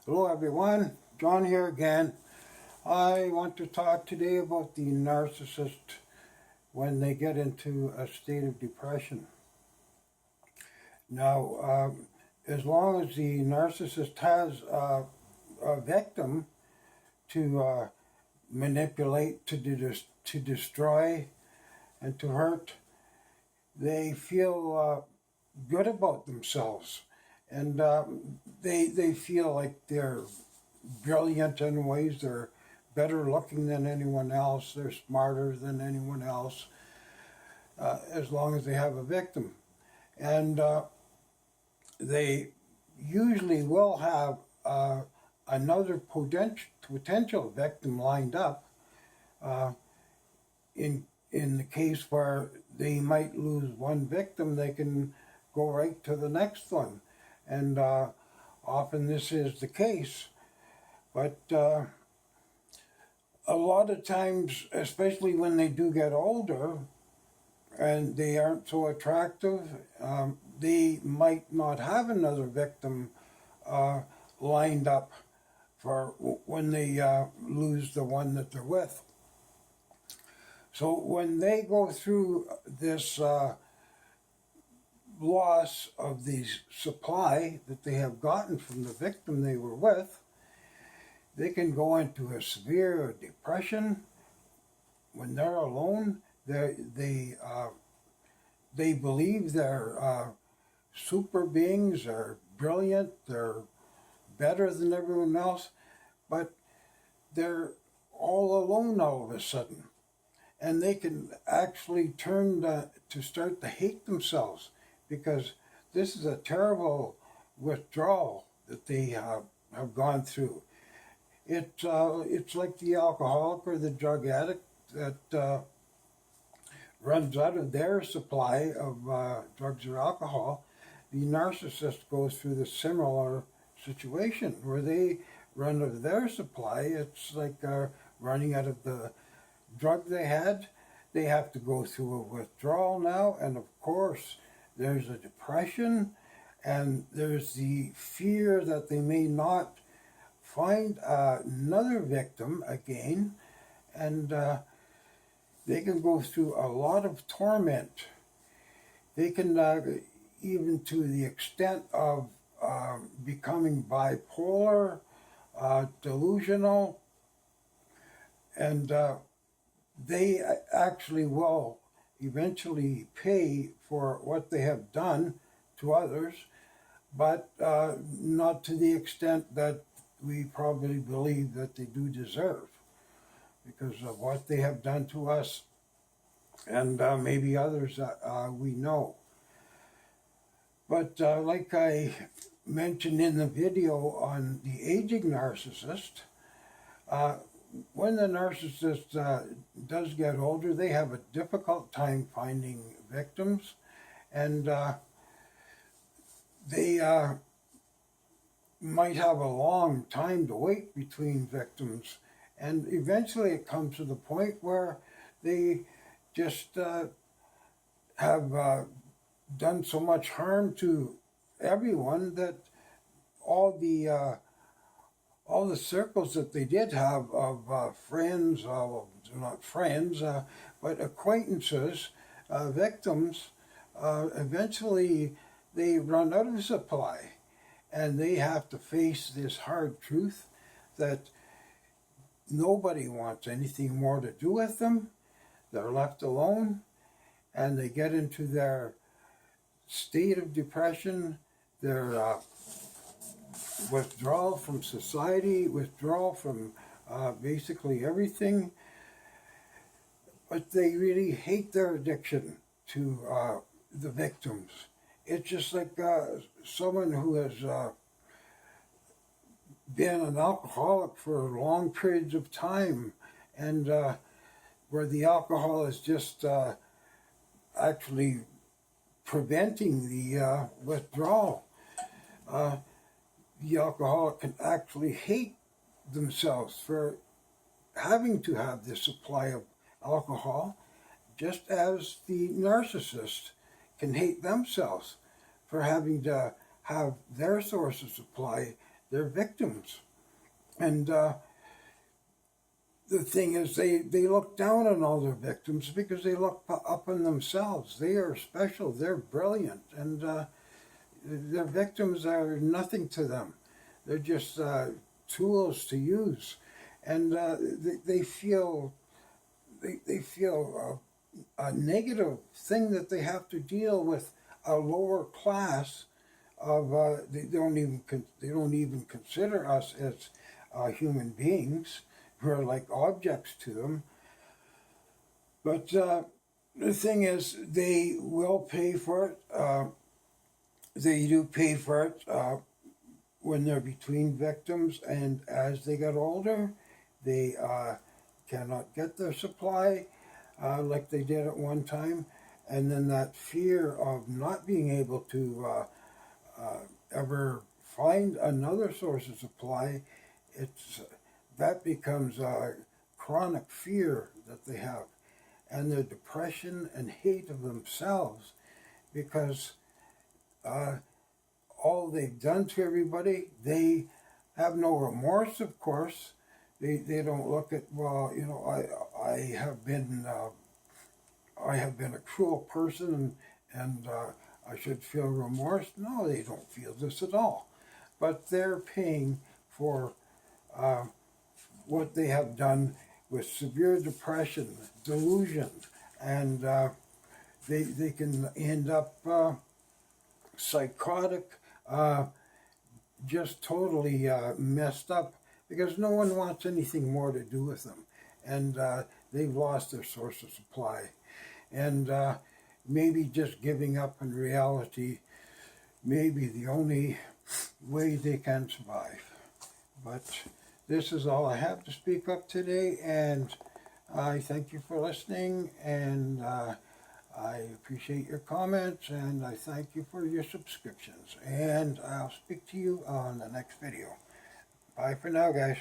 Hello everyone, John here again. I want to talk today about the narcissist when they get into a state of depression. Now, as long as the narcissist has a victim to manipulate, to destroy, and to hurt, they feel good about themselves. And they feel like they're brilliant in ways. They're better looking than anyone else. They're smarter than anyone else, as long as they have a victim. And they usually will have another potential victim lined up in the case where they might lose one victim. They can go right to the next one. And often this is the case, but a lot of times, especially when they do get older and they aren't so attractive, they might not have another victim lined up for when they lose the one that they're with. So when they go through this loss of the supply that they have gotten from the victim they were with, they can go into a severe depression. When they're alone, they believe they're super beings, they're brilliant, they're better than everyone else, but they're all alone all of a sudden. And they can actually turn to start to hate themselves, because this is a terrible withdrawal that they have gone through. It's like the alcoholic or the drug addict that runs out of their supply of drugs or alcohol. The narcissist goes through the similar situation where they run out of their supply. It's like running out of the drug they had. They have to go through a withdrawal now, and of course there's a depression, and there's the fear that they may not find another victim again, and they can go through a lot of torment. They can even to the extent of becoming bipolar, delusional, and they actually will eventually pay for what they have done to others, but not to the extent that we probably believe that they do deserve, because of what they have done to us and maybe others that we know. But like I mentioned in the video on the aging narcissist, when the narcissist does get older, they have a difficult time finding victims, and they might have a long time to wait between victims, and eventually it comes to the point where they just have done so much harm to everyone that all the circles that they did have of friends, not friends, but acquaintances, victims, eventually they run out of supply, and they have to face this hard truth that nobody wants anything more to do with them. They're left alone, and they get into their state of depression, their withdrawal from society, withdrawal from basically everything. But they really hate their addiction to the victims. It's just like someone who has been an alcoholic for long periods of time, and where the alcohol is just actually preventing the withdrawal. The alcoholic can actually hate themselves for having to have this supply of alcohol, just as the narcissist can hate themselves for having to have their source of supply they're victims. And the thing is, they look down on all their victims because they look up on themselves. They are special, they're brilliant, and their victims are nothing to them. They're just tools to use. And they feel a negative thing that they have to deal with a lower class of they don't even consider us as human beings. We're like objects to them. But the thing is, they will pay for it. They do pay for it when they're between victims, and as they get older, they cannot get their supply like they did at one time, and then that fear of not being able to ever find another source of supply, that becomes a chronic fear that they have, and their depression and hate of themselves, because all they've done to everybody. They have no remorse, of course. They don't look at, well, you know, I have been a cruel person, and I should feel remorse. No, they don't feel this at all. But they're paying for what they have done with severe depression, delusion, and they can end up psychotic, just totally messed up, because no one wants anything more to do with them, and they've lost their source of supply, and maybe just giving up in reality may be the only way they can survive. But this is all I have to speak up today, and I thank you for listening, and I appreciate your comments, and I thank you for your subscriptions, and I'll speak to you on the next video. Bye for now, guys.